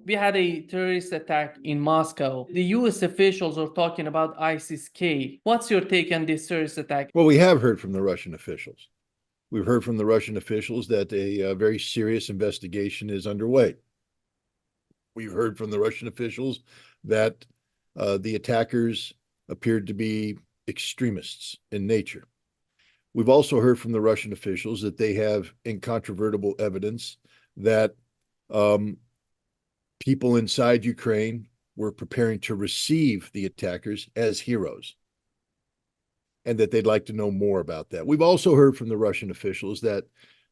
We had a terrorist attack in Moscow. The US officials are talking about ISIS-K. What's your take on this terrorist attack? Well, we have heard from the Russian officials. We've heard from the Russian officials that a very serious investigation is underway. We've heard from the Russian officials that the attackers appeared to be extremists in nature. We've also heard from the Russian officials that they have incontrovertible evidence that people inside Ukraine were preparing to receive the attackers as heroes, and that they'd like to know more about that. We've also heard from the Russian officials that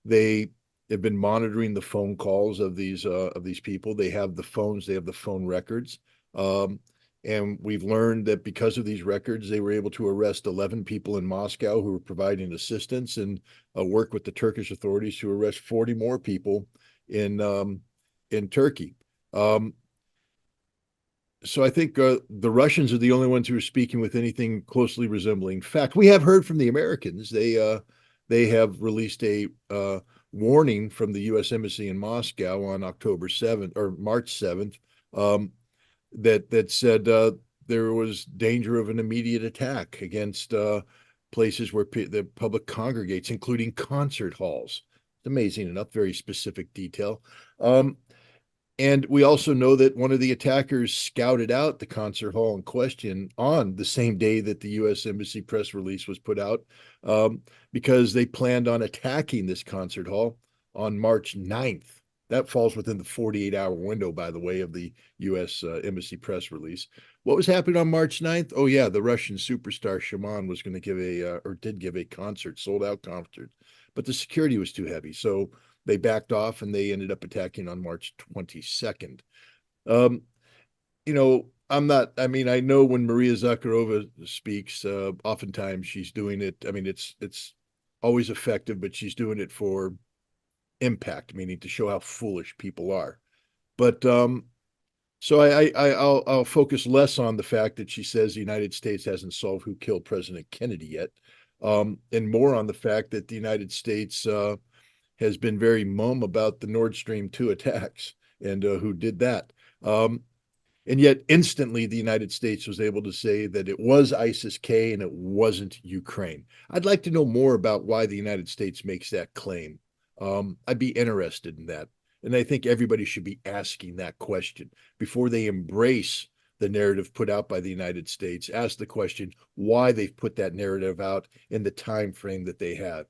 they have been monitoring the phone calls of these people. They have the phones, they have the phone records. And we've learned that because of these records, they were able to arrest 11 people in Moscow who were providing assistance, and work with the Turkish authorities to arrest 40 more people in Turkey. So I think the Russians are the only ones who are speaking with anything closely resembling fact. We have heard from the Americans. They have released a warning from the U.S. Embassy in Moscow on October 7th or March 7th, that said there was danger of an immediate attack against places where the public congregates, including concert halls. It's amazing enough, very specific detail. And we also know that one of the attackers scouted out the concert hall in question on the same day that the U.S. Embassy press release was put out, because they planned on attacking this concert hall on March 9th. That falls within the 48-hour window, by the way, of the U.S. Embassy press release. What was happening on March 9th? Oh, yeah, the Russian superstar Shaman was going to give or did give a concert, sold-out concert. But the security was too heavy, so they backed off and they ended up attacking on March 22nd. I know when Maria Zakharova speaks, oftentimes she's doing it. I mean, it's always effective, but she's doing it for impact, meaning to show how foolish people are. But so I'll focus less on the fact that she says the United States hasn't solved who killed President Kennedy yet, and more on the fact that the United States has been very mum about the Nord Stream 2 attacks and who did that. And yet instantly the United States was able to say that it was ISIS-K and it wasn't Ukraine. I'd like to know more about why the United States makes that claim. I'd be interested in that. And I think everybody should be asking that question before they embrace the narrative put out by the United States. Ask the question why they've put that narrative out in the time frame that they have.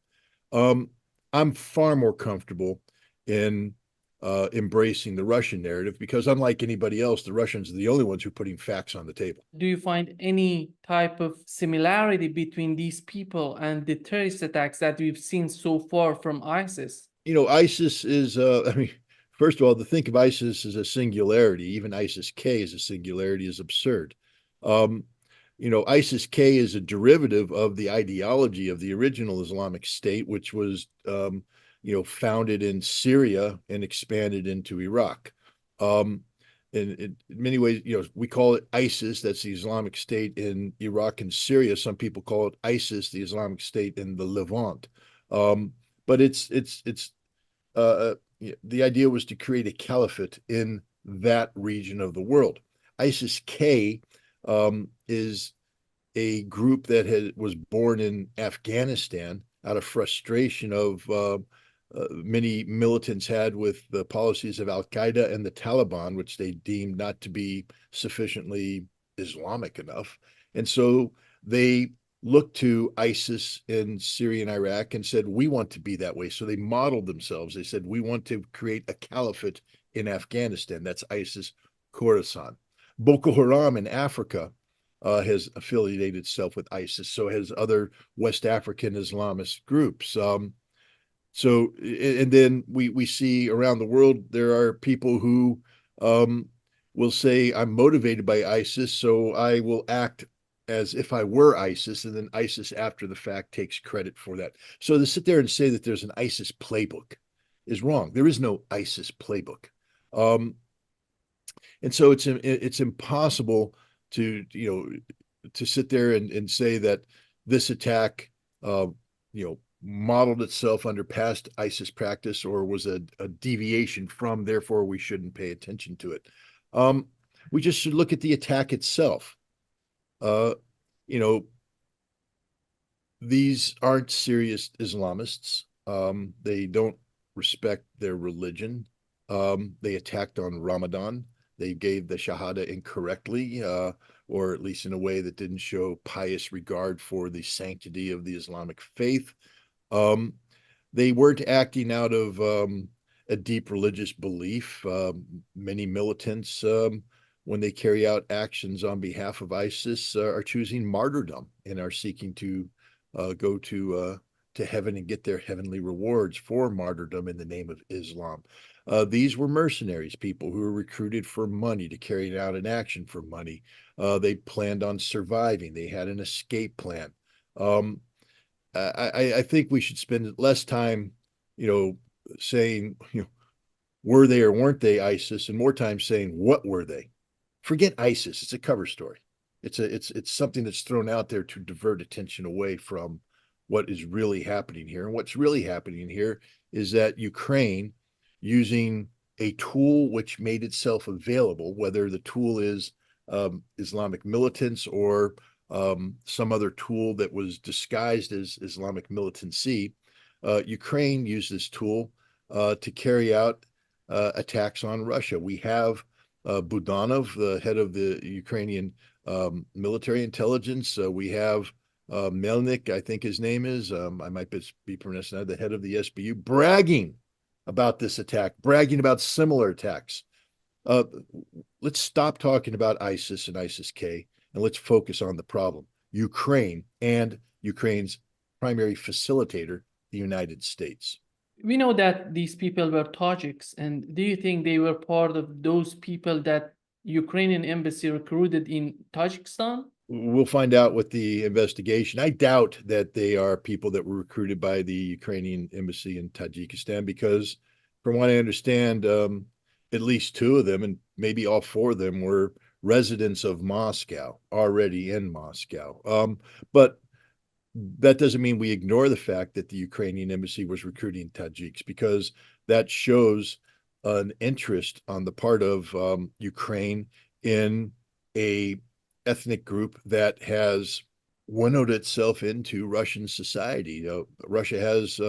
I'm far more comfortable in embracing the Russian narrative because, unlike anybody else, the Russians are the only ones who are putting facts on the table. Do you find any type of similarity between these people and the terrorist attacks that we've seen so far from ISIS? ISIS is, first of all, to think of ISIS as a singularity, even ISIS-K as a singularity, is absurd. ISIS-K is a derivative of the ideology of the original Islamic State, which was, founded in Syria and expanded into Iraq. In many ways, we call it ISIS, that's the Islamic State in Iraq and Syria. Some people call it ISIS, the Islamic State in the Levant. But the idea was to create a caliphate in that region of the world. ISIS-K is a group that was born in Afghanistan out of frustration of many militants had with the policies of Al-Qaeda and the Taliban, which they deemed not to be sufficiently Islamic enough. And so they looked to ISIS in Syria and Iraq and said, we want to be that way. So they modeled themselves. They said, we want to create a caliphate in Afghanistan. That's ISIS Khorasan. Boko Haram in Africa has affiliated itself with ISIS. So has other West African Islamist groups. And then we see around the world, there are people who will say, I'm motivated by ISIS, so I will act as if I were ISIS, and then ISIS after the fact takes credit for that. So to sit there and say that there's an ISIS playbook is wrong. There is no ISIS playbook. And so it's impossible to sit there and say that this attack modeled itself under past ISIS practice or was a deviation from, therefore we shouldn't pay attention to it. We just should look at the attack itself. Uh, you know, these aren't serious Islamists. They don't respect their religion. They attacked on Ramadan. They gave the Shahada incorrectly, or at least in a way that didn't show pious regard for the sanctity of the Islamic faith. Um, they weren't acting out of a deep religious belief. Many militants, when they carry out actions on behalf of ISIS, are choosing martyrdom and are seeking to go to heaven and get their heavenly rewards for martyrdom in the name of Islam. These were mercenaries, people who were recruited for money to carry out an action for money. They planned on surviving. They had an escape plan. Um, I think we should spend less time, saying, were they or weren't they ISIS, and more time saying, what were they? Forget ISIS. It's a cover story. It's something that's thrown out there to divert attention away from what is really happening here. And what's really happening here is that Ukraine, using a tool which made itself available, whether the tool is Islamic militants or some other tool that was disguised as Islamic militancy, Ukraine used this tool to carry out attacks on Russia. We have Budanov, the head of the Ukrainian military intelligence. We have Melnik, I think his name is. I might be pronouncing that, the head of the SBU, bragging about this attack, bragging about similar attacks. Uh, let's stop talking about ISIS and ISIS-K, and let's focus on the problem. Ukraine and Ukraine's primary facilitator, the United States. We know that these people were Tajiks, and do you think they were part of those people that Ukrainian embassy recruited in Tajikistan? We'll find out with the investigation. I doubt that they are people that were recruited by the Ukrainian embassy in Tajikistan because, from what I understand, at least two of them, and maybe all four of them, were residents of Moscow, already in Moscow. But that doesn't mean we ignore the fact that the Ukrainian embassy was recruiting Tajiks, because that shows an interest on the part of Ukraine in a ethnic group that has winnowed itself into Russian society. Russia has,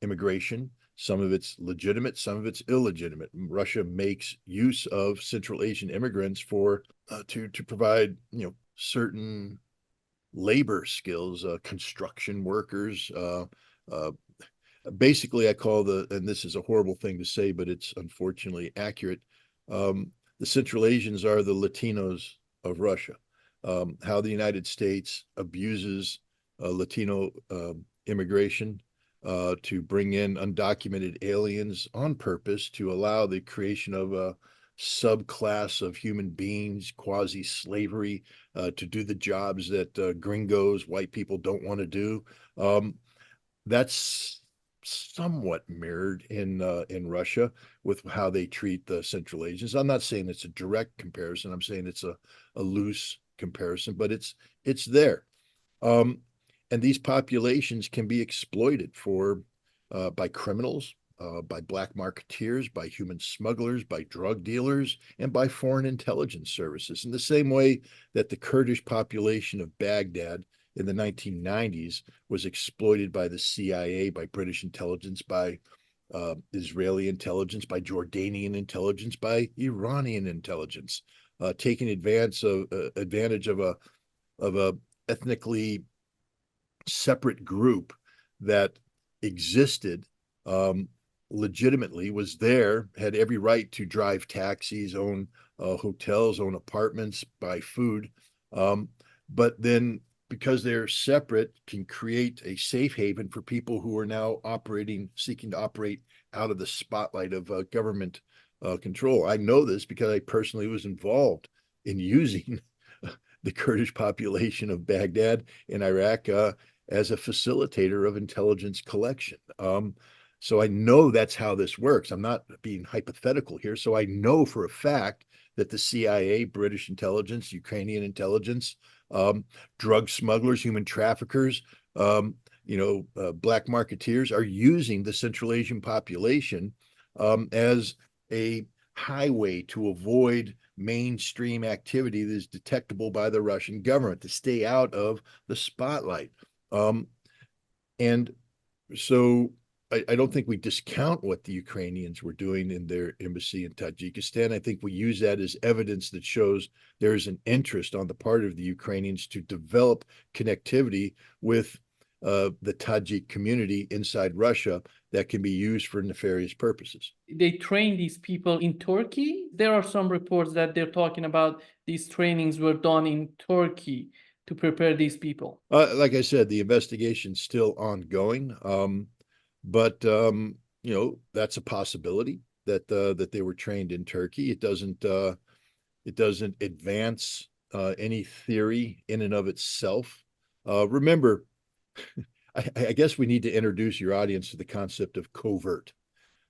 immigration. Some of it's legitimate, some of it's illegitimate. Russia makes use of Central Asian immigrants for to provide, certain labor skills, construction workers. Basically, I call and this is a horrible thing to say, but it's unfortunately accurate. The Central Asians are the Latinos of Russia. How the United States abuses Latino immigration to bring in undocumented aliens on purpose to allow the creation of a subclass of human beings, quasi slavery, to do the jobs that gringos, white people don't want to do. That's somewhat mirrored in Russia with how they treat the Central Asians. I'm not saying it's a direct comparison. I'm saying it's a loose comparison, but it's there. Um, and these populations can be exploited for by criminals, by black marketeers, by human smugglers, by drug dealers, and by foreign intelligence services. In the same way that the Kurdish population of Baghdad in the 1990s was exploited by the CIA, by British intelligence, by Israeli intelligence, by Jordanian intelligence, by Iranian intelligence, taking advantage of a ethnically separate group that existed legitimately, was there, had every right to drive taxis, own hotels, own apartments, buy food. But then, because they're separate, can create a safe haven for people who are now seeking to operate out of the spotlight of government control. I know this because I personally was involved in using the Kurdish population of Baghdad in Iraq as a facilitator of intelligence collection. So I know that's how this works. I'm not being hypothetical here. So I know for a fact that the CIA, British intelligence, Ukrainian intelligence, drug smugglers, human traffickers, black marketeers are using the Central Asian population as a highway to avoid mainstream activity that is detectable by the Russian government, to stay out of the spotlight. And so I don't think we discount what the Ukrainians were doing in their embassy in Tajikistan. I think we use that as evidence that shows there is an interest on the part of the Ukrainians to develop connectivity with the Tajik community inside Russia that can be used for nefarious purposes. They train these people in Turkey. There are some reports that they're talking about these trainings were done in Turkey to prepare these people. Like I said, the investigation's still ongoing. But that's a possibility that they were trained in Turkey. It doesn't advance any theory in and of itself. Remember, I guess we need to introduce your audience to the concept of covert.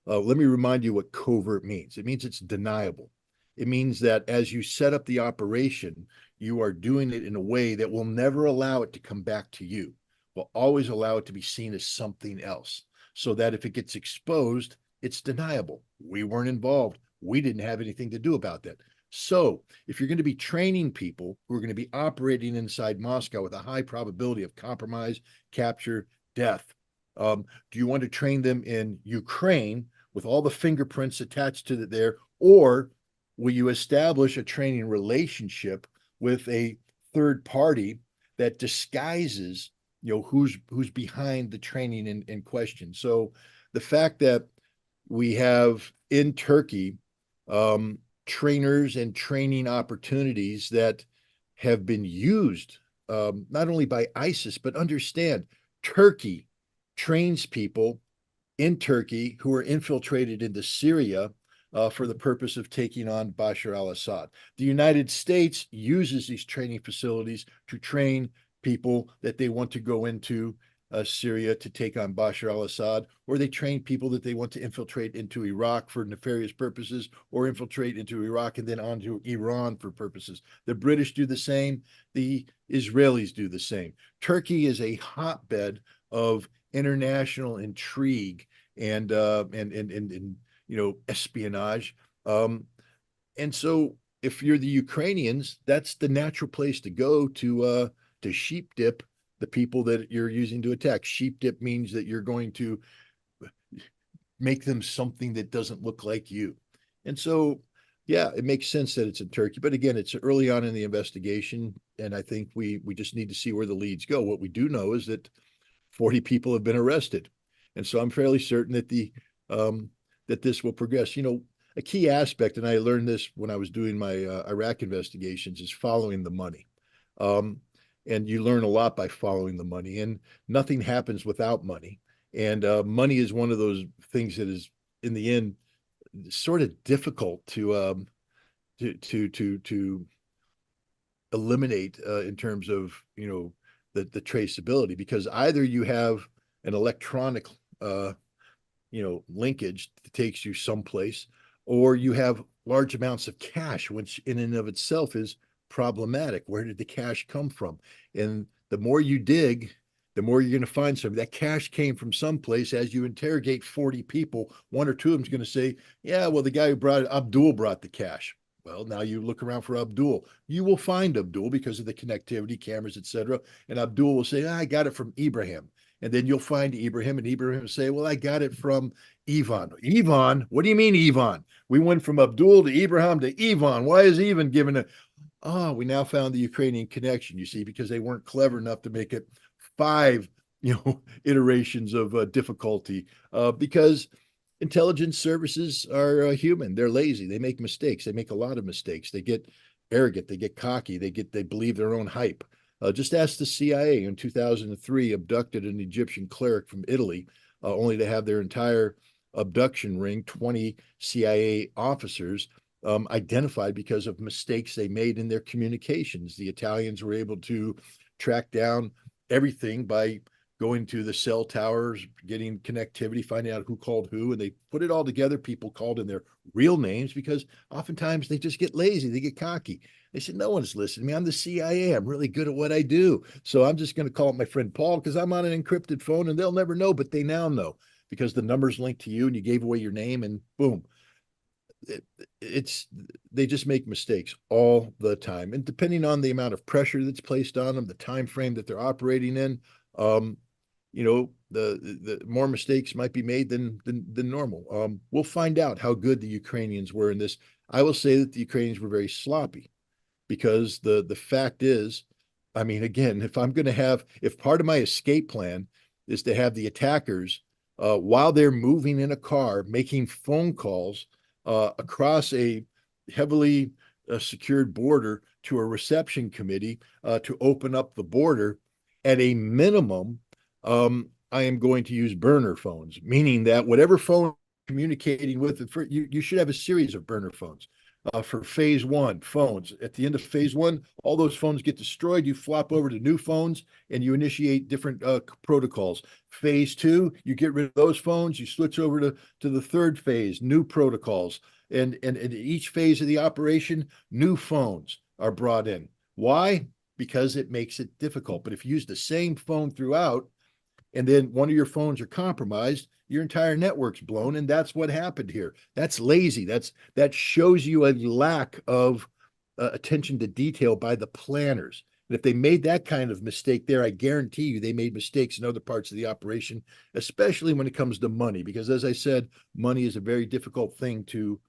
Let me remind you what covert means. It means it's deniable. It means that as you set up the operation, you are doing it in a way that will never allow it to come back to you, will always allow it to be seen as something else, so that if it gets exposed, it's deniable. We weren't involved. We didn't have anything to do about that. So if you're going to be training people who are going to be operating inside Moscow with a high probability of compromise, capture, death, do you want to train them in Ukraine with all the fingerprints attached to it there, or will you establish a training relationship with a third party that disguises who's behind the training in question? So the fact that we have in Turkey trainers and training opportunities that have been used not only by ISIS, but understand, Turkey trains people in Turkey who are infiltrated into Syria for the purpose of taking on Bashar al-Assad. The United States uses these training facilities to train people that they want to go into Syria to take on Bashar al-Assad, or they train people that they want to infiltrate into Iraq for nefarious purposes, or infiltrate into Iraq and then onto Iran for purposes. The British do the same. The Israelis do the same. Turkey is a hotbed of international intrigue and espionage. And so if you're the Ukrainians, that's the natural place to go to sheep dip the people that you're using to attack. Sheep dip means that you're going to make them something that doesn't look like you. And so, yeah, it makes sense that it's in Turkey. But again, it's early on in the investigation, and I think we just need to see where the leads go. What we do know is that 40 people have been arrested. And so I'm fairly certain that that this will progress. A key aspect, and I learned this when I was doing my Iraq investigations, is following the money. And you learn a lot by following the money, and nothing happens without money. And money is one of those things that is, in the end, sort of difficult to eliminate in terms of the traceability, because either you have an electronic linkage that takes you someplace, or you have large amounts of cash, which in and of itself is problematic. Where did the cash come from? And the more you dig, the more you're going to find something. That cash came from someplace. As you interrogate 40 people, one or two of them is going to say, yeah, well, the guy who brought it, Abdul, brought the cash. Well, now you look around for Abdul. You will find Abdul because of the connectivity, cameras, etc. And Abdul will say, I got it from Ibrahim. And then you'll find Ibrahim, and Ibrahim will say, well, I got it from Ivan. Ivan? What do you mean, Ivan? We went from Abdul to Ibrahim to Ivan. Why is Ivan given a... we now found the Ukrainian connection, you see, because they weren't clever enough to make it 5, iterations of difficulty, because intelligence services are human. They're lazy. They make mistakes. They make a lot of mistakes. They get arrogant. They get cocky. They believe their own hype. Just ask the CIA in 2003 abducted an Egyptian cleric from Italy, only to have their entire abduction ring, 20 CIA officers, identified because of mistakes they made in their communications. The Italians were able to track down everything by going to the cell towers, getting connectivity, finding out who called who, and they put it all together. People called in their real names because oftentimes they just get lazy, they get cocky. They said, no one's listening to me. I'm the CIA. I'm really good at what I do. So I'm just going to call up my friend Paul because I'm on an encrypted phone and they'll never know, but they now know because the number's linked to you and you gave away your name and boom. It's they just make mistakes all the time, and depending on the amount of pressure that's placed on them, the time frame that they're operating in, the more mistakes might be made than normal. We'll find out how good the Ukrainians were in this. I will say that the Ukrainians were very sloppy because the fact is, I mean, again, if part of my escape plan is to have the attackers while they're moving in a car making phone calls across a heavily secured border to a reception committee to open up the border, at a minimum, I am going to use burner phones, meaning that whatever phone communicating with, you should have a series of burner phones. For phase one phones. At the end of phase one, all those phones get destroyed. You flop over to new phones and you initiate different protocols. Phase two, you get rid of those phones. You switch over to the third phase, new protocols. And each phase of the operation, new phones are brought in. Why? Because it makes it difficult. But if you use the same phone throughout, and then one of your phones are compromised, your entire network's blown, and that's what happened here. That's lazy. That shows you a lack of attention to detail by the planners. And if they made that kind of mistake there, I guarantee you they made mistakes in other parts of the operation, especially when it comes to money, because as I said, money is a very difficult thing to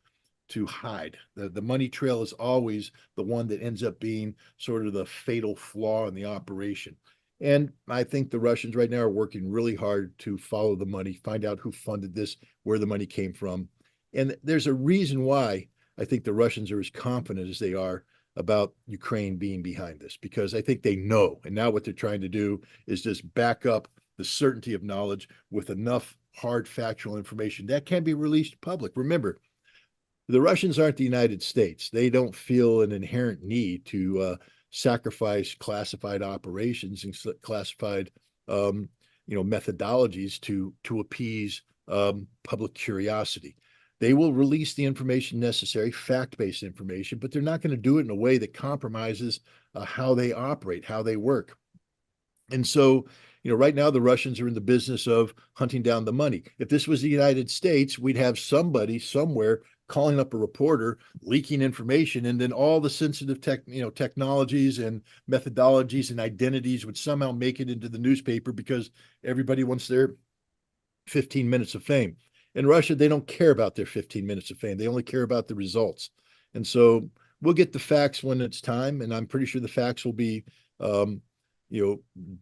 hide. The money trail is always the one that ends up being sort of the fatal flaw in the operation. And I think the Russians right now are working really hard to follow the money, find out who funded this, where the money came from. And there's a reason why I think the Russians are as confident as they are about Ukraine being behind this, because I think they know. And now what they're trying to do is just back up the certainty of knowledge with enough hard factual information that can be released public. Remember, the Russians aren't the United States. They don't feel an inherent need to sacrifice classified operations and classified, methodologies to appease public curiosity. They will release the information necessary, fact-based information, but they're not going to do it in a way that compromises how they operate, how they work. And so, right now the Russians are in the business of hunting down the money. If this was the United States, we'd have somebody somewhere calling up a reporter, leaking information, and then all the sensitive technologies and methodologies and identities would somehow make it into the newspaper because everybody wants their 15 minutes of fame. In Russia, they don't care about their 15 minutes of fame. They only care about the results. And so we'll get the facts when it's time, and I'm pretty sure the facts will be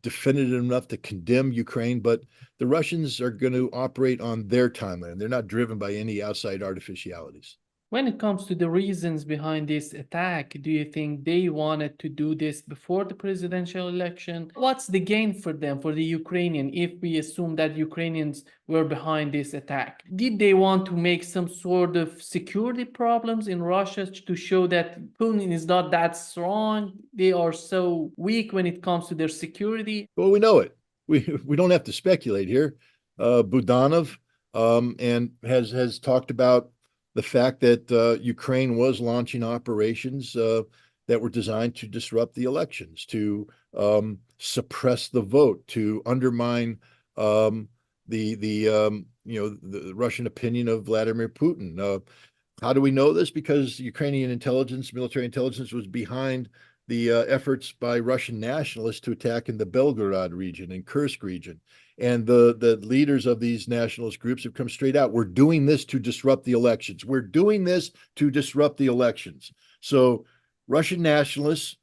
definitive enough to condemn Ukraine, but the Russians are going to operate on their timeline. They're not driven by any outside artificialities. When it comes to the reasons behind this attack, do you think they wanted to do this before the presidential election? What's the gain for them, for the Ukrainian, if we assume that Ukrainians were behind this attack? Did they want to make some sort of security problems in Russia to show that Putin is not that strong? They are so weak when it comes to their security? Well, we know it. We don't have to speculate here. Budanov and has talked about the fact that Ukraine was launching operations that were designed to disrupt the elections, to suppress the vote, to undermine the Russian opinion of Vladimir Putin. How do we know this? Because Ukrainian intelligence, military intelligence, was behind the efforts by Russian nationalists to attack in the Belgorod region and Kursk region. And the leaders of these nationalist groups have come straight out. We're doing this to disrupt the elections. We're doing this to disrupt the elections. So Russian nationalists,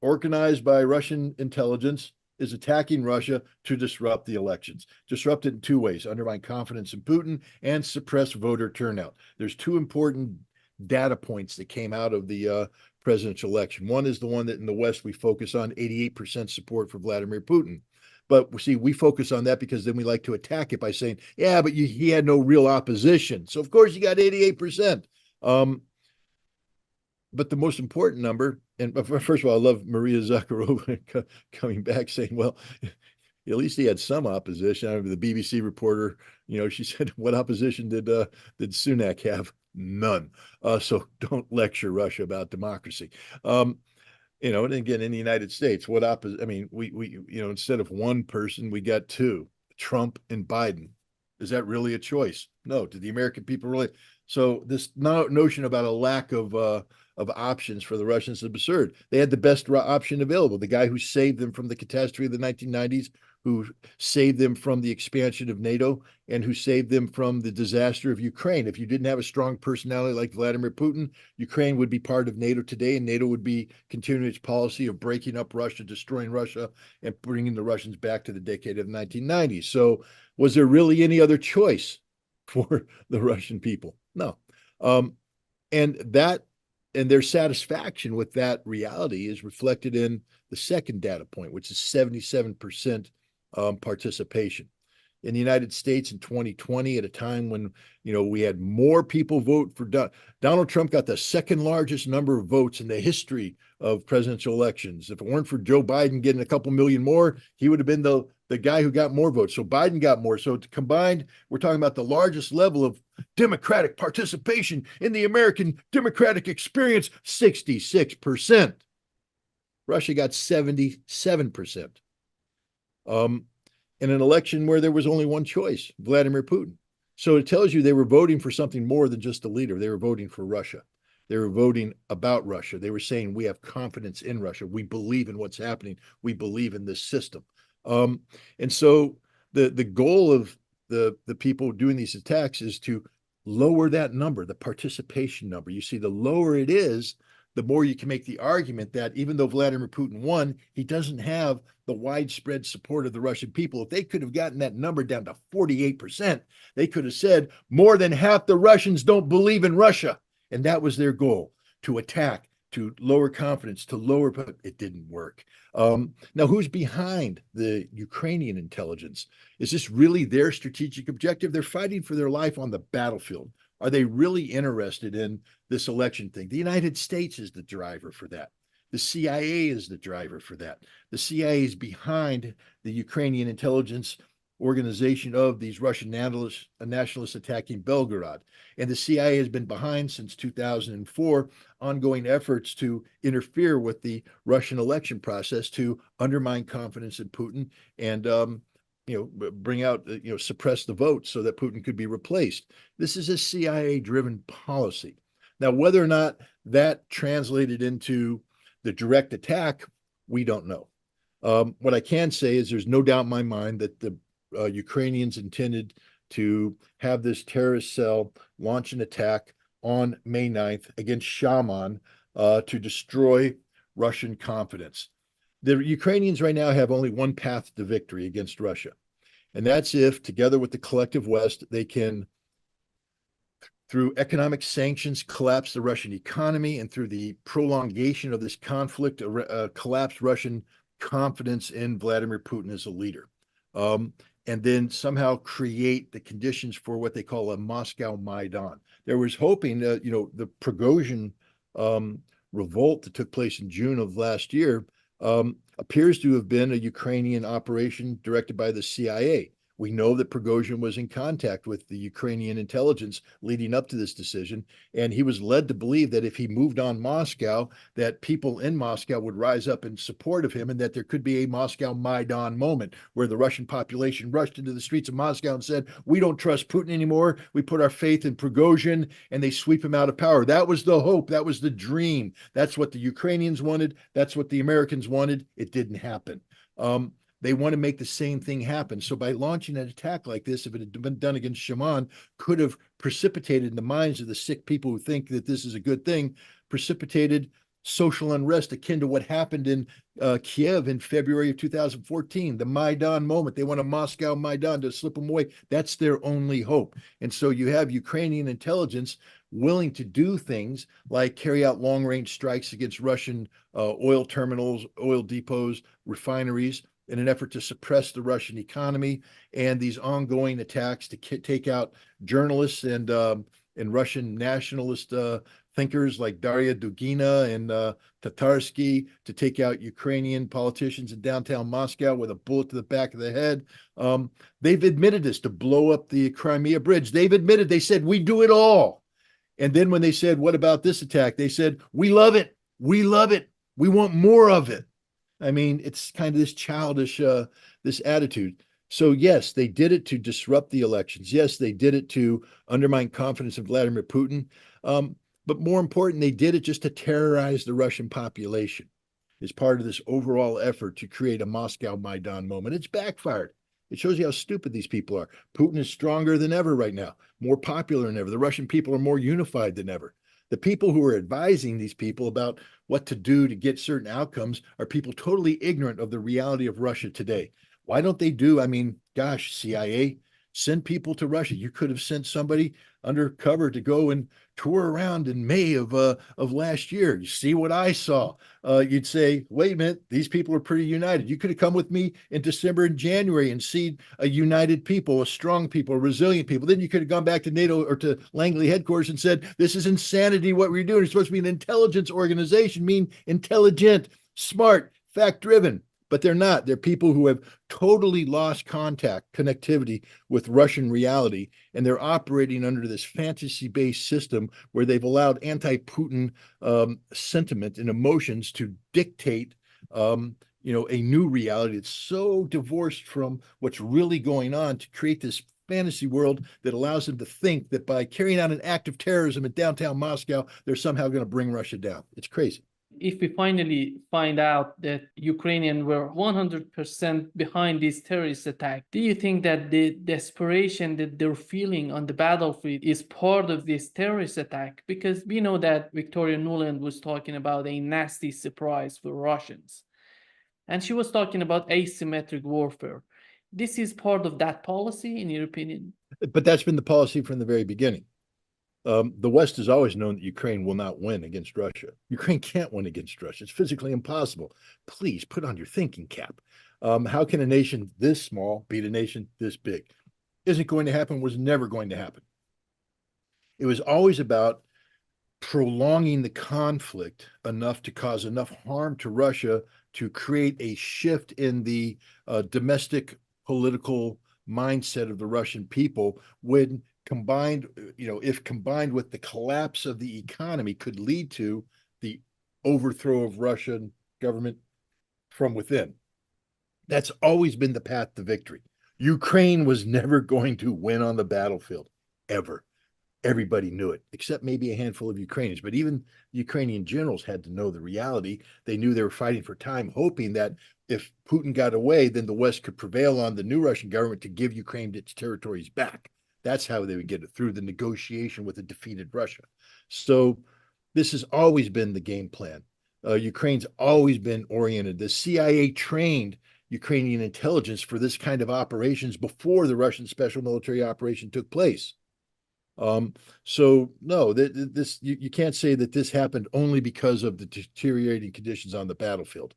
organized by Russian intelligence, is attacking Russia to disrupt the elections. Disrupt it in two ways: undermine confidence in Putin and suppress voter turnout. There's two important data points that came out of the presidential election. One is the one that in the West we focus on, 88% support for Vladimir Putin. But see, we focus on that because then we like to attack it by saying, yeah, but he had no real opposition. So of course you got 88%. But the most important number, and first of all, I love Maria Zakharova coming back saying, well, at least he had some opposition. I remember the BBC reporter, she said, "What opposition did Sunak have? None." So don't lecture Russia about democracy. And again, in the United States, I mean, we instead of one person, we got two, Trump and Biden. Is that really a choice? No. Did the American people really? So this notion about a lack of options for the Russians is absurd. They had the best option available. The guy who saved them from the catastrophe of the 1990s, who saved them from the expansion of NATO, and who saved them from the disaster of Ukraine. If you didn't have a strong personality like Vladimir Putin, Ukraine would be part of NATO today, and NATO would be continuing its policy of breaking up Russia, destroying Russia, and bringing the Russians back to the decade of the 1990s. So was there really any other choice for the Russian people? No. And their satisfaction with that reality is reflected in the second data point, which is 77% participation. In the United States in 2020, at a time when we had more people vote for Donald Trump, got the second largest number of votes in the history of presidential elections. If it weren't for Joe Biden getting a couple million more, he would have been the guy who got more votes. So Biden got more. So combined, we're talking about the largest level of Democratic participation in the American democratic experience, 66%. Russia got 77%. In an election where there was only one choice, Vladimir Putin. So it tells you they were voting for something more than just a leader. They were voting for Russia. They were voting about Russia. They were saying, we have confidence in Russia. We believe in what's happening. We believe in this system. And so the goal of the people doing these attacks is to lower that number, the participation number. You see, the lower it is, the more you can make the argument that even though Vladimir Putin won, he doesn't have the widespread support of the Russian people. If they could have gotten that number down to 48%, they could have said more than half the Russians don't believe in Russia. And that was their goal, to attack, to lower confidence, to lower, but it didn't work. Now, who's behind the Ukrainian intelligence? Is this really their strategic objective? They're fighting for their life on the battlefield. Are they really interested in this election thing? The United States is the driver for that. The CIA is the driver for that. The CIA is behind the Ukrainian intelligence organization of these Russian nationalists attacking Belgorod. And the CIA has been behind since 2004 ongoing efforts to interfere with the Russian election process to undermine confidence in Putin and bring out, suppress the vote so that Putin could be replaced. This is a CIA-driven policy. Now, whether or not that translated into the direct attack, we don't know. What I can say is there's no doubt in my mind that the Ukrainians intended to have this terrorist cell launch an attack on May 9th against Shaman to destroy Russian confidence. The Ukrainians right now have only one path to victory against Russia. And that's if, together with the collective West, they can, through economic sanctions, collapse the Russian economy, and through the prolongation of this conflict, collapse Russian confidence in Vladimir Putin as a leader. And then somehow create the conditions for what they call a Moscow Maidan. There was hoping that, the Prigozhin revolt that took place in June of last year appears to have been a Ukrainian operation directed by the CIA. We know that Prigozhin was in contact with the Ukrainian intelligence leading up to this decision, and he was led to believe that if he moved on Moscow, that people in Moscow would rise up in support of him, and that there could be a Moscow Maidan moment where the Russian population rushed into the streets of Moscow and said, "We don't trust Putin anymore. We put our faith in Prigozhin," and they sweep him out of power. That was the hope. That was the dream. That's what the Ukrainians wanted. That's what the Americans wanted. It didn't happen. They want to make the same thing happen. So by launching an attack like this, if it had been done against Shaman, could have precipitated in the minds of the sick people who think that this is a good thing, precipitated social unrest akin to what happened in Kiev in February of 2014, the Maidan moment. They want a Moscow Maidan to slip them away. That's their only hope. And so you have Ukrainian intelligence willing to do things like carry out long-range strikes against Russian oil terminals, oil depots, refineries, in an effort to suppress the Russian economy, and these ongoing attacks to take out journalists and Russian nationalist thinkers like Daria Dugina and Tatarsky to take out Ukrainian politicians in downtown Moscow with a bullet to the back of the head. They've admitted this, to blow up the Crimea bridge. They've admitted, they said, we do it all. And then when they said, what about this attack? They said, we love it. We love it. We want more of it. I mean, it's kind of this childish, this attitude. So yes, they did it to disrupt the elections. Yes, they did it to undermine confidence in Vladimir Putin. But more important, they did it just to terrorize the Russian population as part of this overall effort to create a Moscow Maidan moment. It's backfired. It shows you how stupid these people are. Putin is stronger than ever right now, more popular than ever. The Russian people are more unified than ever. The people who are advising these people about what to do to get certain outcomes are people totally ignorant of the reality of Russia today. Why don't they do, I mean, gosh, CIA, send people to Russia. You could have sent somebody undercover to go and tour around in May of last year. You see what I saw. You'd say, wait a minute, these people are pretty united. You could have come with me in December and January and seen a united people, a strong people, a resilient people. Then you could have gone back to NATO or to Langley headquarters and said, this is insanity what we're doing. It's supposed to be an intelligence organization, mean intelligent, smart, fact-driven. But they're not. They're people who have totally lost contact, connectivity with Russian reality, and they're operating under this fantasy-based system where they've allowed anti-Putin sentiment and emotions to dictate, a new reality that's so divorced from what's really going on, to create this fantasy world that allows them to think that by carrying out an act of terrorism in downtown Moscow, they're somehow going to bring Russia down. It's crazy. If we finally find out that Ukrainians were 100% behind this terrorist attack, do you think that the desperation that they're feeling on the battlefield is part of this terrorist attack? Because we know that Victoria Nuland was talking about a nasty surprise for Russians, and she was talking about asymmetric warfare. This is part of that policy, in your opinion? But that's been the policy from the very beginning. The West has always known that Ukraine will not win against Russia. Ukraine can't win against Russia. It's physically impossible. Please put on your thinking cap. How can a nation this small beat a nation this big? Isn't going to happen, was never going to happen. It was always about prolonging the conflict enough to cause enough harm to Russia to create a shift in the domestic political mindset of the Russian people, when combined, if combined with the collapse of the economy, could lead to the overthrow of Russian government from within. That's always been the path to victory. Ukraine was never going to win on the battlefield, ever. Everybody knew it, except maybe a handful of Ukrainians. But even Ukrainian generals had to know the reality. They knew they were fighting for time, hoping that if Putin got away, then the West could prevail on the new Russian government to give Ukraine its territories back. That's how they would get it, through the negotiation with a defeated Russia. So this has always been the game plan. Ukraine's always been oriented. The CIA trained Ukrainian intelligence for this kind of operations before the Russian special military operation took place. So no, this you can't say that this happened only because of the deteriorating conditions on the battlefield.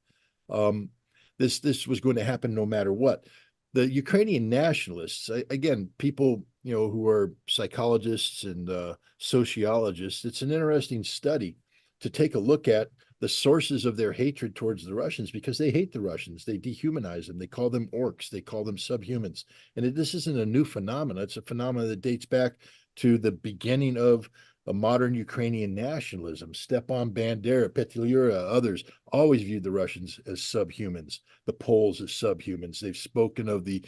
This was going to happen no matter what. The Ukrainian nationalists, again, people who are psychologists and sociologists, it's an interesting study to take a look at the sources of their hatred towards the Russians, because they hate the Russians. They dehumanize them. They call them orcs. They call them subhumans. And this isn't a new phenomenon. It's a phenomenon that dates back to the beginning of a modern Ukrainian nationalism. Stepan Bandera, Petliura, others always viewed the Russians as subhumans, the Poles as subhumans. They've spoken of the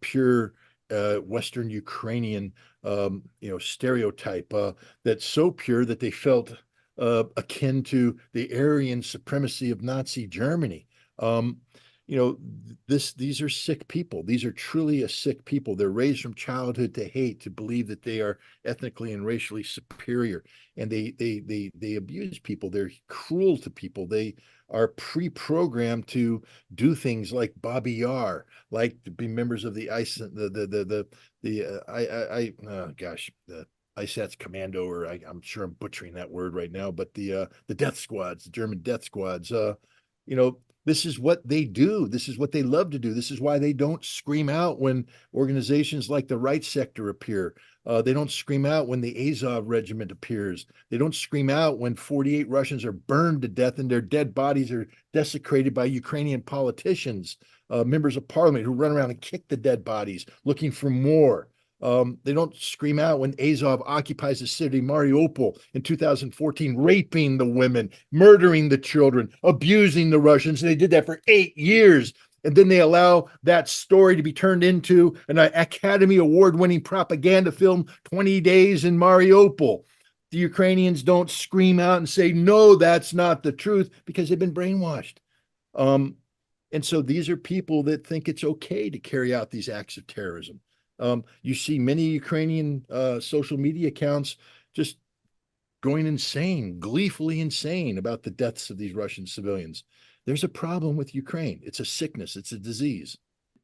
pure Western Ukrainian, stereotype that's so pure that they felt akin to the Aryan supremacy of Nazi Germany. These are sick people. These are truly a sick people. They're raised from childhood to hate, to believe that they are ethnically and racially superior, and they abuse people. They're cruel to people. They are pre-programmed to do things like Bobby Yar, like to be members of the ISATS commando, or I'm sure I'm butchering that word right now, but the death squads, the German death squads. This is what they do. This is what they love to do. This is why they don't scream out when organizations like the right sector appear. They don't scream out when the Azov regiment appears. They don't scream out when 48 Russians are burned to death and their dead bodies are desecrated by Ukrainian politicians, members of parliament who run around and kick the dead bodies looking for more. They don't scream out when Azov occupies the city of Mariupol in 2014, raping the women, murdering the children, abusing the Russians. And they did that for 8 years. And then they allow that story to be turned into an Academy Award-winning propaganda film, 20 Days in Mariupol. The Ukrainians don't scream out and say, no, that's not the truth, because they've been brainwashed. And so these are people that think it's okay to carry out these acts of terrorism. You see many Ukrainian social media accounts just going insane, gleefully insane about the deaths of these Russian civilians. There's a problem with Ukraine. It's a sickness. It's a disease.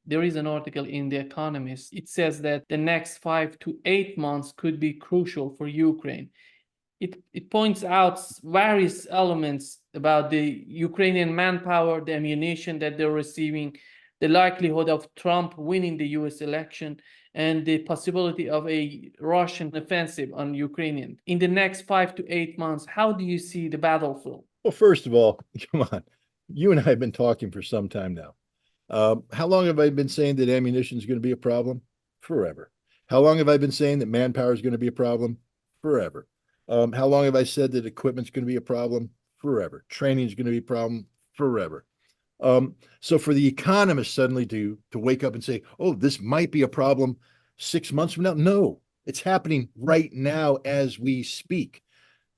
There is an article in The Economist. It says that the next 5 to 8 months could be crucial for Ukraine. It points out various elements about the Ukrainian manpower, the ammunition that they're receiving, the likelihood of Trump winning the US election, and the possibility of a Russian offensive on Ukrainian. In the next 5 to 8 months, how do you see the battlefield? Well, first of all, come on. You and I have been talking for some time now. How long have I been saying that ammunition is going to be a problem? Forever. How long have I been saying that manpower is going to be a problem? Forever. How long have I said that equipment's going to be a problem? Forever. Training is going to be a problem? Forever. So for the economists suddenly to wake up and say, oh, this might be a problem 6 months from now. No, it's happening right now as we speak.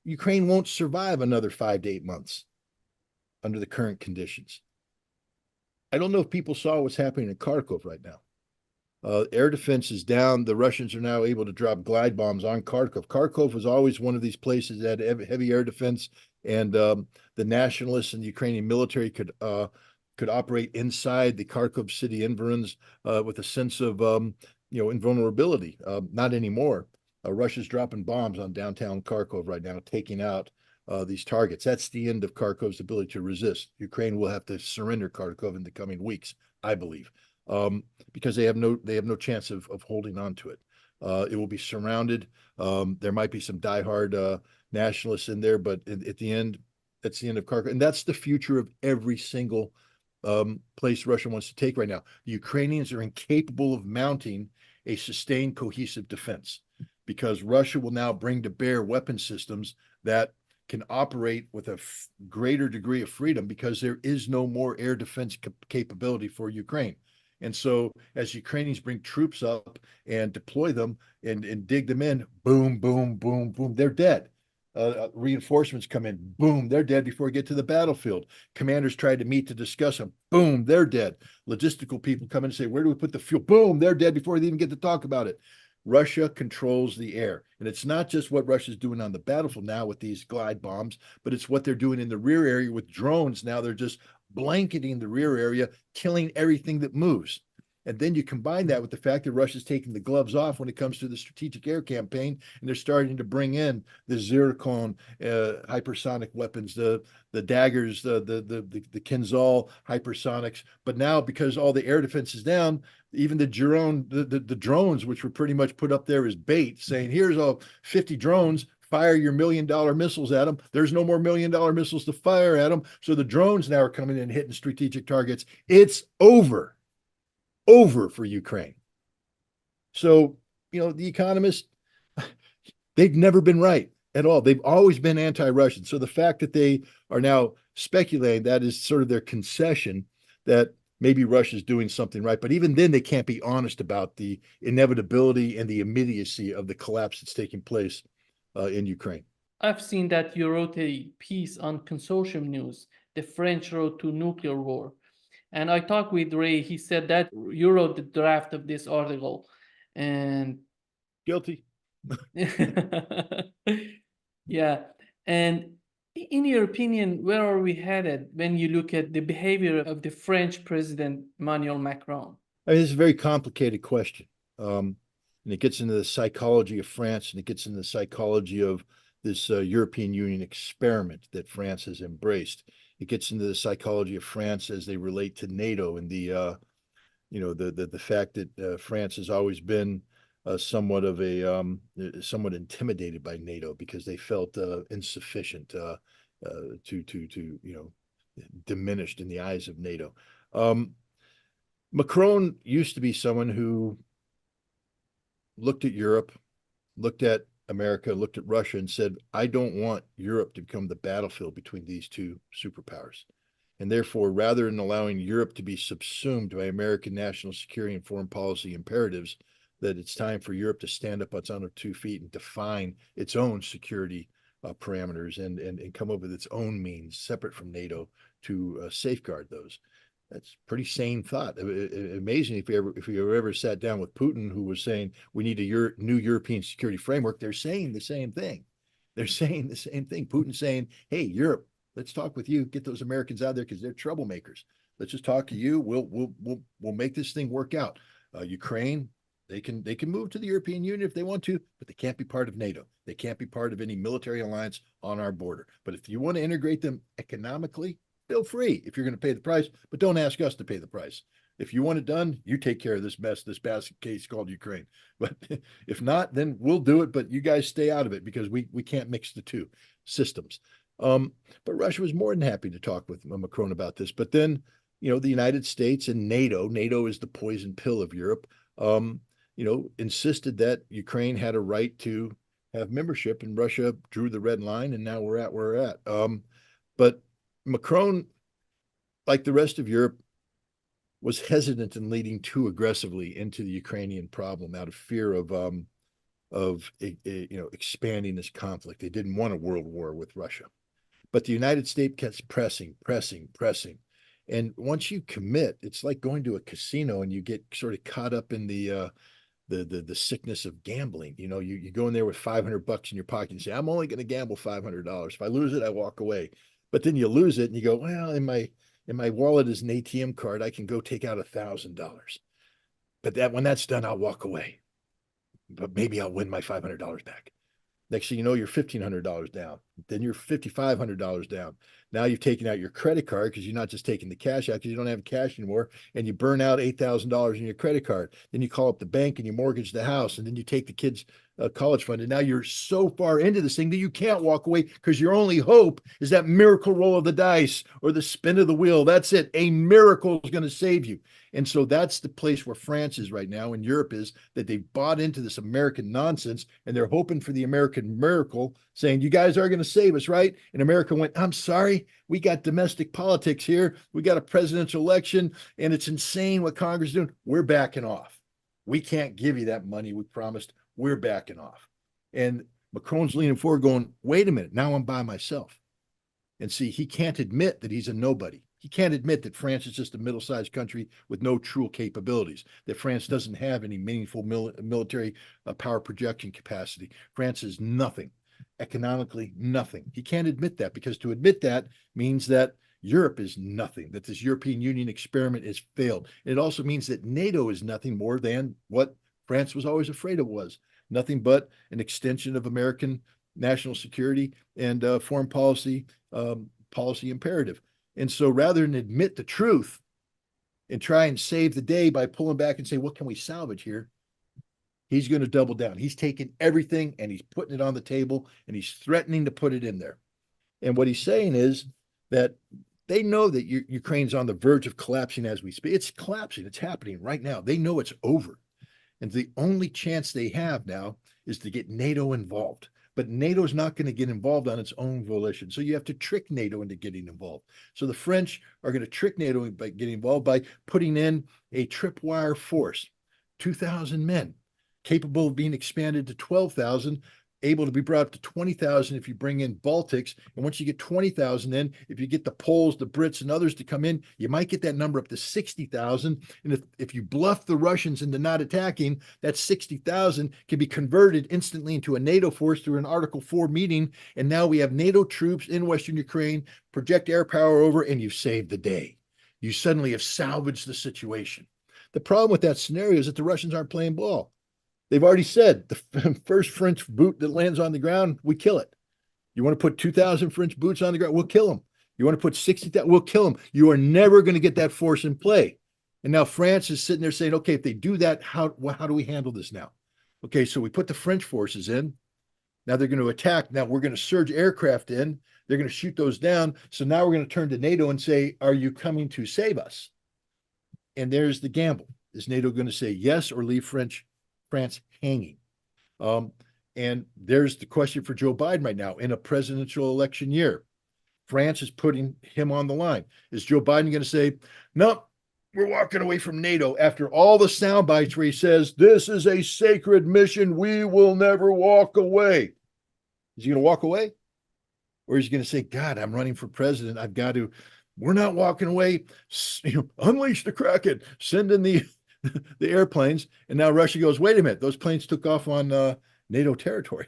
Ukraine won't survive another 5 to 8 months under the current conditions. I don't know if people saw what's happening in Kharkov right now. Air defense is down. The Russians are now able to drop glide bombs on Kharkov. Kharkov was always one of these places that had heavy air defense, and the nationalists and the Ukrainian military could operate inside the Kharkov city environs with a sense of invulnerability. Not anymore. Russia's dropping bombs on downtown Kharkov right now, taking out these targets. That's the end of Kharkov's ability to resist. Ukraine will have to surrender Kharkov in the coming weeks, I believe, because they have no chance of holding on to it. It will be surrounded. There might be some diehard nationalists in there, but at the end, that's the end of Kharkov, and that's the future of every single place Russia wants to take right now. The Ukrainians are incapable of mounting a sustained, cohesive defense because Russia will now bring to bear weapon systems that can operate with a greater degree of freedom because there is no more air defense capability for Ukraine. And so as Ukrainians bring troops up and deploy them and dig them in, boom, boom, boom, boom, they're dead. Reinforcements come in, boom, they're dead before we get to the battlefield. Commanders tried to meet to discuss them, boom, they're dead. Logistical people come in and say, where do we put the fuel? Boom, they're dead before they even get to talk about it. Russia controls the air. And it's not just what Russia's doing on the battlefield now with these glide bombs, but it's what they're doing in the rear area with drones. Now they're just blanketing the rear area, killing everything that moves. And then you combine that with the fact that Russia's taking the gloves off when it comes to the strategic air campaign, and they're starting to bring in the Zircon hypersonic weapons, the daggers, the Kinzhal hypersonics. But now, because all the air defense is down, even the drones, which were pretty much put up there as bait, saying, here's all 50 drones, fire your $1 million missiles at them. There's no more $1 million missiles to fire at them. So the drones now are coming in and hitting strategic targets. It's over for Ukraine. So, the economists, they've never been right at all. They've always been anti-Russian. So the fact that they are now speculating that is sort of their concession that maybe Russia's doing something right. But even then, they can't be honest about the inevitability and the immediacy of the collapse that's taking place in Ukraine. I've seen that you wrote a piece on Consortium News, the French road to nuclear war. And I talked with Ray. He said that you wrote the draft of this article. And Guilty. yeah. And in your opinion, where are we headed when you look at the behavior of the French president, Emmanuel Macron? I mean, this is a very complicated question. And it gets into the psychology of France, and it gets into the psychology of this European Union experiment that France has embraced. It gets into the psychology of France as they relate to NATO and the fact that France has always been somewhat intimidated by NATO because they felt insufficient to diminished in the eyes of NATO. Macron used to be someone who looked at Europe, looked at America, looked at Russia, and said, I don't want Europe to become the battlefield between these two superpowers. And therefore, rather than allowing Europe to be subsumed by American national security and foreign policy imperatives, that it's time for Europe to stand up on its own 2 feet and define its own security parameters and come up with its own means separate from NATO to safeguard those. That's pretty sane thought. Amazing if you ever sat down with Putin, who was saying we need a new European security framework. They're saying the same thing. They're saying the same thing. Putin's saying, "Hey, Europe, let's talk with you. Get those Americans out there because they're troublemakers. Let's just talk to you. We'll make this thing work out." Ukraine, they can move to the European Union if they want to, but they can't be part of NATO. They can't be part of any military alliance on our border. But if you want to integrate them economically, feel free if you're going to pay the price, but don't ask us to pay the price. If you want it done, you take care of this mess, this basket case called Ukraine. But if not, then we'll do it. But you guys stay out of it because we can't mix the two systems. But Russia was more than happy to talk with Macron about this. But then, the United States and NATO is the poison pill of Europe, insisted that Ukraine had a right to have membership, and Russia drew the red line, and now we're at where we're at. But Macron, like the rest of Europe, was hesitant in leading too aggressively into the Ukrainian problem out of fear of expanding this conflict. They didn't want a world war with Russia, but the United States kept pressing. And once you commit, it's like going to a casino and you get sort of caught up in the sickness of gambling. You go in there with $500 in your pocket and say, I'm only going to gamble $500. If I lose it, I walk away. But then you lose it and you go, well, in my wallet is an ATM card. I can go take out $1,000. But when that's done, I'll walk away. But maybe I'll win my $500 back. Next thing you know, you're $1,500 down. Then you're $5,500 down. Now you've taken out your credit card because you're not just taking the cash out because you don't have cash anymore, and you burn out $8,000 in your credit card. Then you call up the bank and you mortgage the house, and then you take the kids' college fund. And now you're so far into this thing that you can't walk away because your only hope is that miracle roll of the dice or the spin of the wheel. That's it. A miracle is going to save you. And so that's the place where France is right now and Europe is, that they've bought into this American nonsense and they're hoping for the American miracle, saying, you guys are going to save us, right? And America went, I'm sorry, we got domestic politics here. We got a presidential election and it's insane what Congress is doing. We're backing off. We can't give you that money we promised. We're backing off. And Macron's leaning forward going, wait a minute, now I'm by myself. And see, he can't admit that he's a nobody. He can't admit that France is just a middle-sized country with no true capabilities, that France doesn't have any meaningful military power projection capacity. France is nothing, economically nothing. He can't admit that because to admit that means that Europe is nothing, that this European Union experiment has failed. It also means that NATO is nothing more than what France was always afraid it was, nothing but an extension of American national security and foreign policy imperative. And so rather than admit the truth and try and save the day by pulling back and say, what can we salvage here? He's going to double down. He's taking everything and he's putting it on the table and he's threatening to put it in there. And what he's saying is that they know that Ukraine's on the verge of collapsing as we speak. It's collapsing. It's happening right now. They know it's over. And the only chance they have now is to get NATO involved. But NATO's not going to get involved on its own volition. So you have to trick NATO into getting involved. So the French are going to trick NATO by getting involved by putting in a tripwire force, 2,000 men, capable of being expanded to 12,000, able to be brought up to 20,000 if you bring in Baltics. And once you get 20,000 in, if you get the Poles, the Brits, and others to come in, you might get that number up to 60,000. And if you bluff the Russians into not attacking, that 60,000 can be converted instantly into a NATO force through an Article 4 meeting. And now we have NATO troops in Western Ukraine, project air power over, and you've saved the day. You suddenly have salvaged the situation. The problem with that scenario is that the Russians aren't playing ball. They've already said the first French boot that lands on the ground, we kill it. You want to put 2,000 French boots on the ground, we'll kill them. You want to put 60,000, we'll kill them. You are never going to get that force in play. And now France is sitting there saying, okay, if they do that, how do we handle this now? Okay, so we put the French forces in. Now they're going to attack. Now we're going to surge aircraft in. They're going to shoot those down. So now we're going to turn to NATO and say, are you coming to save us? And there's the gamble. Is NATO going to say yes or leave France hanging? Um, and there's the question for Joe Biden right now in a presidential election year. France is putting him on the line. Is Joe Biden going to say, no, we're walking away from NATO after all the sound bites where he says, this is a sacred mission. We will never walk away. Is he going to walk away? Or is he going to say, God, I'm running for president. I've got to, we're not walking away. Unleash the Kraken, send in the airplanes. And now Russia goes, wait a minute, those planes took off on NATO territory.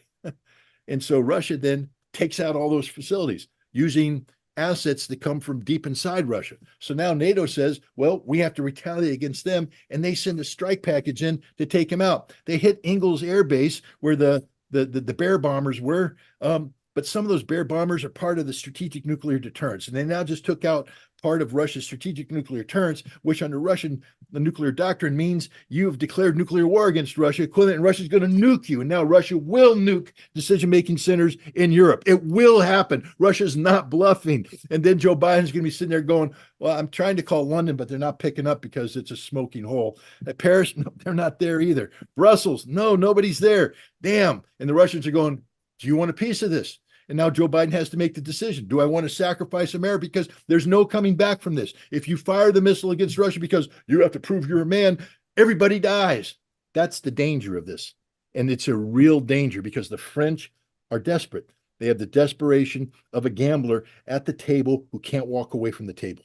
And so Russia then takes out all those facilities using assets that come from deep inside Russia. So now NATO says, well, we have to retaliate against them. And they send a strike package in to take them out. They hit Ingalls Air Base where the Bear bombers were. But some of those Bear bombers are part of the strategic nuclear deterrence. And they now just took out part of Russia's strategic nuclear deterrence, which under Russian the nuclear doctrine means you've declared nuclear war against Russia, equivalent, and Russia's going to nuke you. And now Russia will nuke decision-making centers in Europe. It will happen. Russia's not bluffing. And then Joe Biden's going to be sitting there going, well, I'm trying to call London, but they're not picking up because it's a smoking hole. At Paris, no, they're not there either. Brussels, no, nobody's there. Damn. And the Russians are going, do you want a piece of this? And now Joe Biden has to make the decision. Do I want to sacrifice America? Because there's no coming back from this. If you fire the missile against Russia because you have to prove you're a man, everybody dies. That's the danger of this. And it's a real danger because the French are desperate. They have the desperation of a gambler at the table who can't walk away from the table.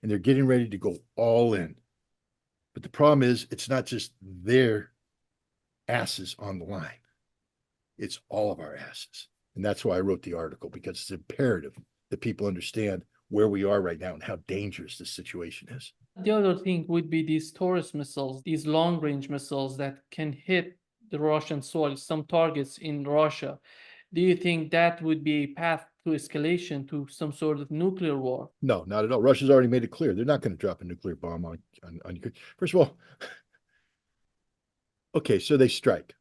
And they're getting ready to go all in. But the problem is, it's not just their asses on the line. It's all of our asses. And that's why I wrote the article, because it's imperative that people understand where we are right now and how dangerous this situation is. The other thing would be these Taurus missiles, these long-range missiles that can hit the Russian soil, some targets in Russia. Do you think that would be a path to escalation to some sort of nuclear war? No, not at all. Russia's already made it clear they're not going to drop a nuclear bomb on Ukraine. First of all, okay, so they strike.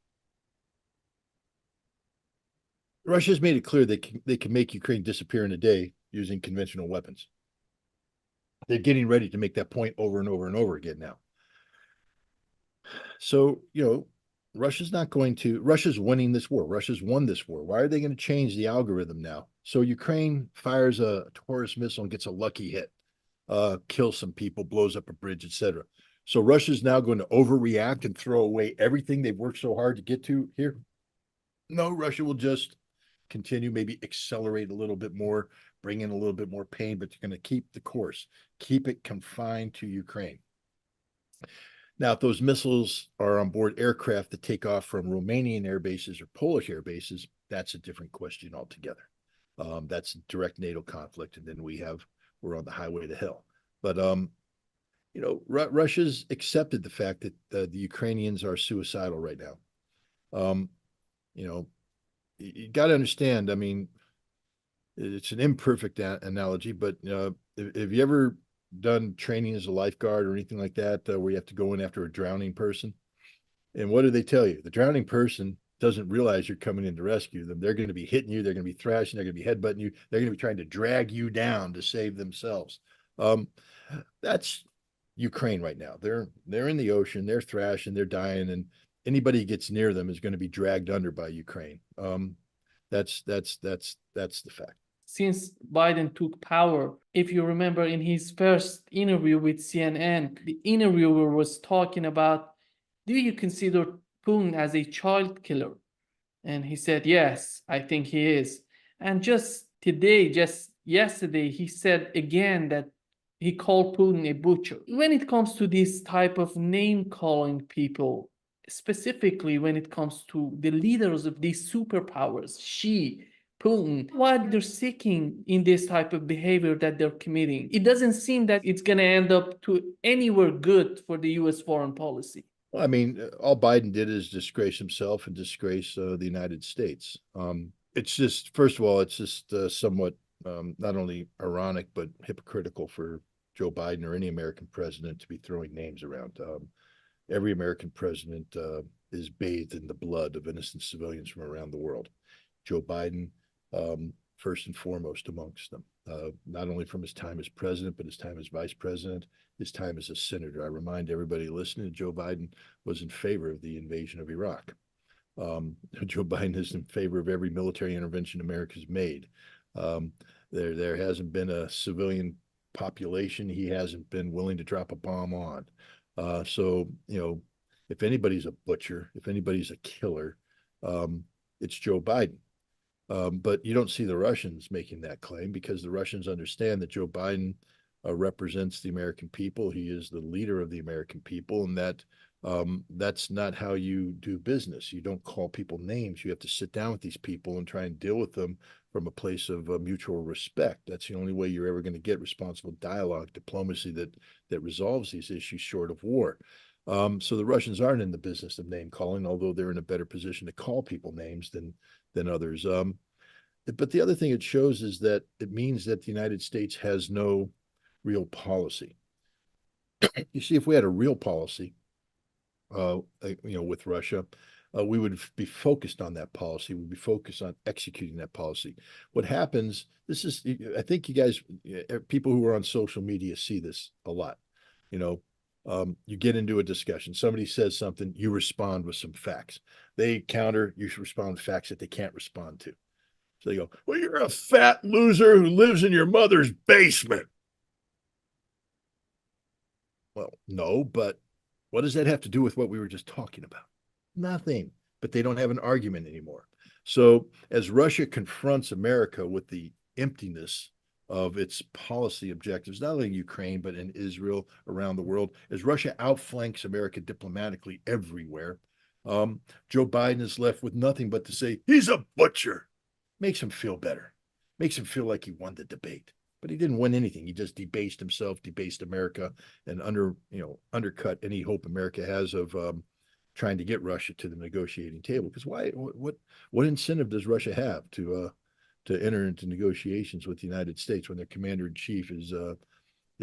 Russia's made it clear they can make Ukraine disappear in a day using conventional weapons. They're getting ready to make that point over and over and over again now. So, Russia's winning this war. Russia's won this war. Why are they going to change the algorithm now? So Ukraine fires a Taurus missile and gets a lucky hit, kills some people, blows up a bridge, etc. So Russia's now going to overreact and throw away everything they've worked so hard to get to here? No, Russia will just continue, maybe accelerate a little bit more, bring in a little bit more pain, but you're going to keep the course, keep it confined to Ukraine. Now, if those missiles are on board aircraft that take off from Romanian air bases or Polish air bases, that's a different question altogether. That's a direct NATO conflict, and then we're on the highway to hell. But Russia's accepted the fact that the Ukrainians are suicidal right now. You got to understand, I mean, it's an imperfect analogy, but have you ever done training as a lifeguard or anything like that, where you have to go in after a drowning person? And what do they tell you? The drowning person doesn't realize you're coming in to rescue them. They're going to be hitting you. They're going to be thrashing. They're going to be headbutting you. They're going to be trying to drag you down to save themselves. That's Ukraine right now. They're in the ocean. They're thrashing. They're dying. And anybody who gets near them is going to be dragged under by Ukraine. That's the fact. Since Biden took power, if you remember in his first interview with CNN, the interviewer was talking about, do you consider Putin as a child killer? And he said, yes, I think he is. And just yesterday, he said again that he called Putin a butcher. When it comes to this type of name calling people, specifically when it comes to the leaders of these superpowers, Putin, what they're seeking in this type of behavior that they're committing, it doesn't seem that it's going to end up to anywhere good for the U.S. foreign policy. Well, I mean, all Biden did is disgrace himself and disgrace the United States. It's just, first of all, it's just somewhat not only ironic, but hypocritical for Joe Biden or any American president to be throwing names around. every American president is bathed in the blood of innocent civilians from around the world. Joe Biden, first and foremost amongst them, not only from his time as president, but his time as vice president, his time as a senator. I remind everybody listening, Joe Biden was in favor of the invasion of Iraq. Joe Biden is in favor of every military intervention America's made. There hasn't been a civilian population he hasn't been willing to drop a bomb on. So, if anybody's a butcher, if anybody's a killer, it's Joe Biden. But you don't see the Russians making that claim because the Russians understand that Joe Biden represents the American people. He is the leader of the American people, and that's not how you do business. You don't call people names. You have to sit down with these people and try and deal with them from a place of mutual respect. That's the only way you're ever going to get responsible dialogue, diplomacy that resolves these issues short of war. So the Russians aren't in the business of name calling, although they're in a better position to call people names than others. But the other thing it shows is that it means that the United States has no real policy. You see, if we had a real policy, with Russia, we would be focused on that policy. We'd be focused on executing that policy. What happens, I think you guys, people who are on social media see this a lot. You get into a discussion, somebody says something, you respond with some facts. They counter, you should respond with facts that they can't respond to. So they go, well, you're a fat loser who lives in your mother's basement. Well, no, but what does that have to do with what we were just talking about? Nothing, but they don't have an argument anymore. So as Russia confronts America with the emptiness of its policy objectives, not only in Ukraine, but in Israel, around the world, as Russia outflanks America diplomatically everywhere, Joe Biden is left with nothing but to say, he's a butcher. Makes him feel better. Makes him feel like he won the debate. But he didn't win anything. He just debased himself, debased America, and undercut any hope America has of trying to get Russia to the negotiating table. Because what incentive does Russia have to enter into negotiations with the United States when their commander in chief is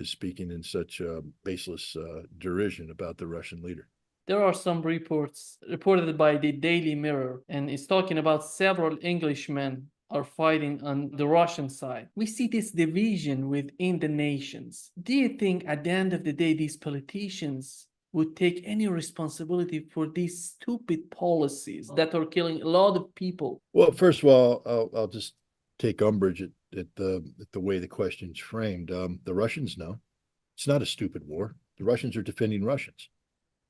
speaking in such baseless derision about the Russian leader? There are some reports reported by the Daily Mirror, and it's talking about several Englishmen are fighting on the Russian side. We see this division within the nations. Do you think at the end of the day, these politicians would take any responsibility for these stupid policies that are killing a lot of people? Well, first of all, I'll just take umbrage at the way the question's framed. The Russians know it's not a stupid war. The Russians are defending Russians.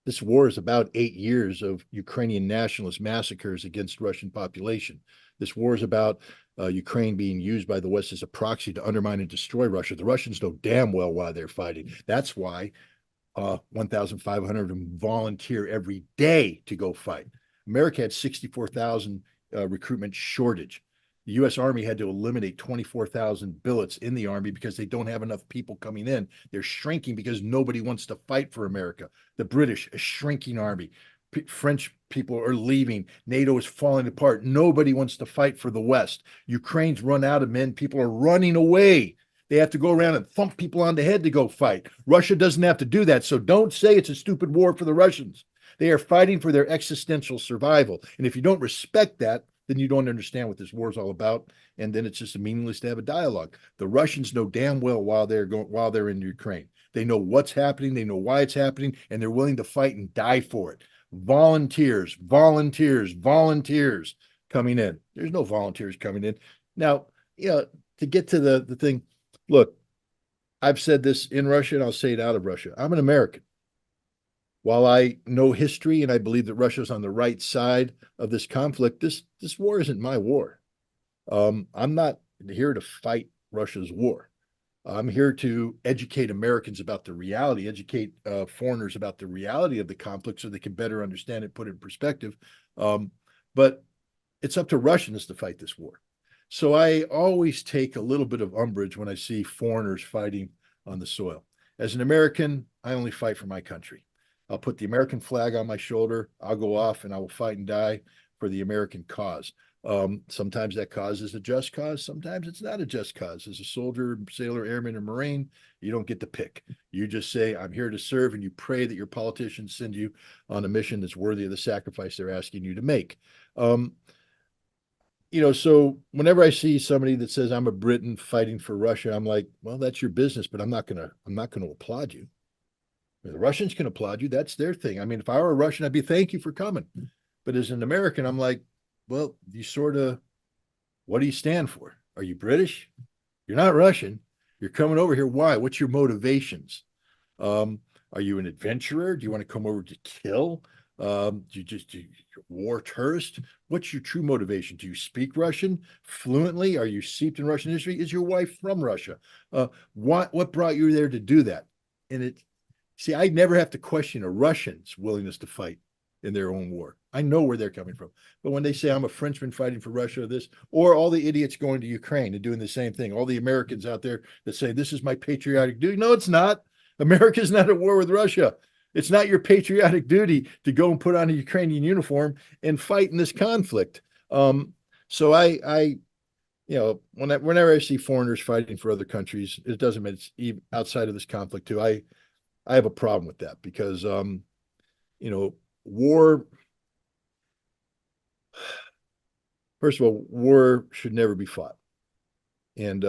This war is about 8 years of Ukrainian nationalist massacres against Russian population. This war is about Ukraine being used by the West as a proxy to undermine and destroy Russia. The Russians know damn well why they're fighting. That's why 1,500 of them volunteer every day to go fight. America had 64,000 recruitment shortage. The U.S. Army had to eliminate 24,000 billets in the Army because they don't have enough people coming in. They're shrinking because nobody wants to fight for America. The British, a shrinking army. French people are leaving. NATO is falling apart. Nobody wants to fight for the West. Ukraine's run out of men. People are running away. They have to go around and thump people on the head to go fight. Russia doesn't have to do that. So don't say it's a stupid war for the Russians. They are fighting for their existential survival. And if you don't respect that, then you don't understand what this war is all about. And then it's just meaningless to have a dialogue. The Russians know damn well while they're in Ukraine. They know what's happening. They know why it's happening. And they're willing to fight and die for it. Volunteers coming in. There's no volunteers coming in. Now, to get to the thing, look, I've said this in Russia and I'll say it out of Russia. I'm an American. While I know history and I believe that Russia's on the right side of this conflict, this war isn't my war. I'm not here to fight Russia's war. I'm here to educate Americans about the reality, educate foreigners about the reality of the conflict so they can better understand it, put it in perspective. But it's up to Russians to fight this war. So I always take a little bit of umbrage when I see foreigners fighting on the soil. As an American, I only fight for my country. I'll put the American flag on my shoulder. I'll go off and I will fight and die for the American cause. Sometimes that cause is a just cause. Sometimes it's not a just cause. As a soldier, sailor, airman, or Marine, you don't get to pick. You just say, I'm here to serve, and you pray that your politicians send you on a mission that's worthy of the sacrifice they're asking you to make. So whenever I see somebody that says I'm a Briton fighting for Russia, I'm like, well, that's your business, but I'm not gonna applaud you. The Russians can applaud you. That's their thing. I mean, if I were a Russian, I'd be thank you for coming. But as an American, I'm like, well, what do you stand for? Are you British? You're not Russian. You're coming over here. Why? What's your motivations? Are you an adventurer? Do you want to come over to kill? Do you war tourist? What's your true motivation? Do you speak Russian fluently? Are you steeped in Russian history? Is your wife from Russia? What brought you there to do that? And I never have to question a Russian's willingness to fight in their own war. I know where they're coming from. But when they say I'm a Frenchman fighting for Russia, or all the idiots going to Ukraine and doing the same thing, all the Americans out there that say this is my patriotic duty. No, it's not. America's not at war with Russia. It's not your patriotic duty to go and put on a Ukrainian uniform and fight in this conflict. So whenever I see foreigners fighting for other countries, it doesn't matter. It's even outside of this conflict too. I have a problem with that because, war, first of all, war should never be fought. And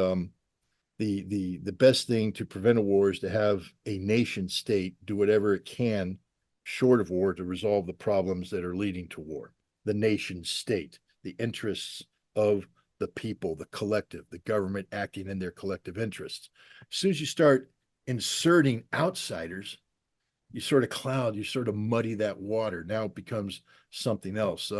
the best thing to prevent a war is to have a nation state do whatever it can short of war to resolve the problems that are leading to war. The nation state, the interests of the people, the collective, the government acting in their collective interests. As soon as you start inserting outsiders, you sort of muddy that water. Now it becomes something else.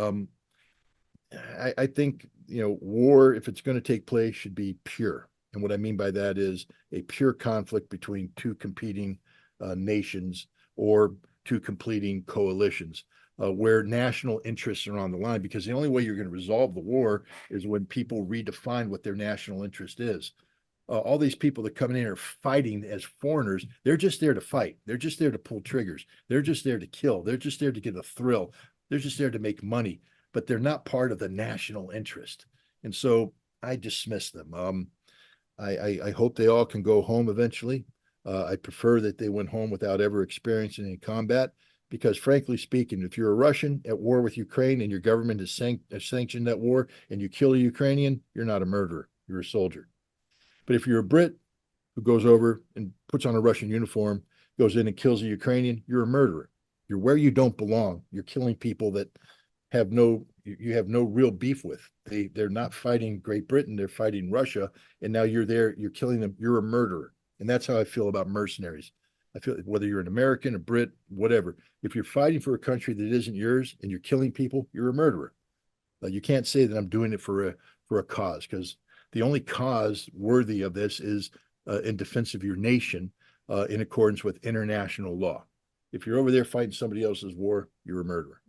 I think, war, if it's going to take place, should be pure. And what I mean by that is a pure conflict between two competing nations or two competing coalitions where national interests are on the line, because the only way you're going to resolve the war is when people redefine what their national interest is. All these people that come in are fighting as foreigners. They're just there to fight. They're just there to pull triggers. They're just there to kill. They're just there to get a thrill. They're just there to make money, but they're not part of the national interest. And so I dismiss them. I hope they all can go home eventually. I prefer that they went home without ever experiencing any combat, because frankly speaking, if you're a Russian at war with Ukraine and your government has sanctioned that war and you kill a Ukrainian, you're not a murderer. You're a soldier. But if you're a Brit who goes over and puts on a Russian uniform, goes in and kills a Ukrainian, you're a murderer. You're where you don't belong. You're killing people that you have no real beef with. They're not fighting Great Britain, they're fighting Russia, and now you're there, you're killing them, you're a murderer. And that's how I feel about mercenaries. I feel whether you're an American, a Brit, whatever, if you're fighting for a country that isn't yours and you're killing people, you're a murderer. You can't say that I'm doing it for a cause, because the only cause worthy of this is in defense of your nation in accordance with international law. If you're over there fighting somebody else's war, you're a murderer.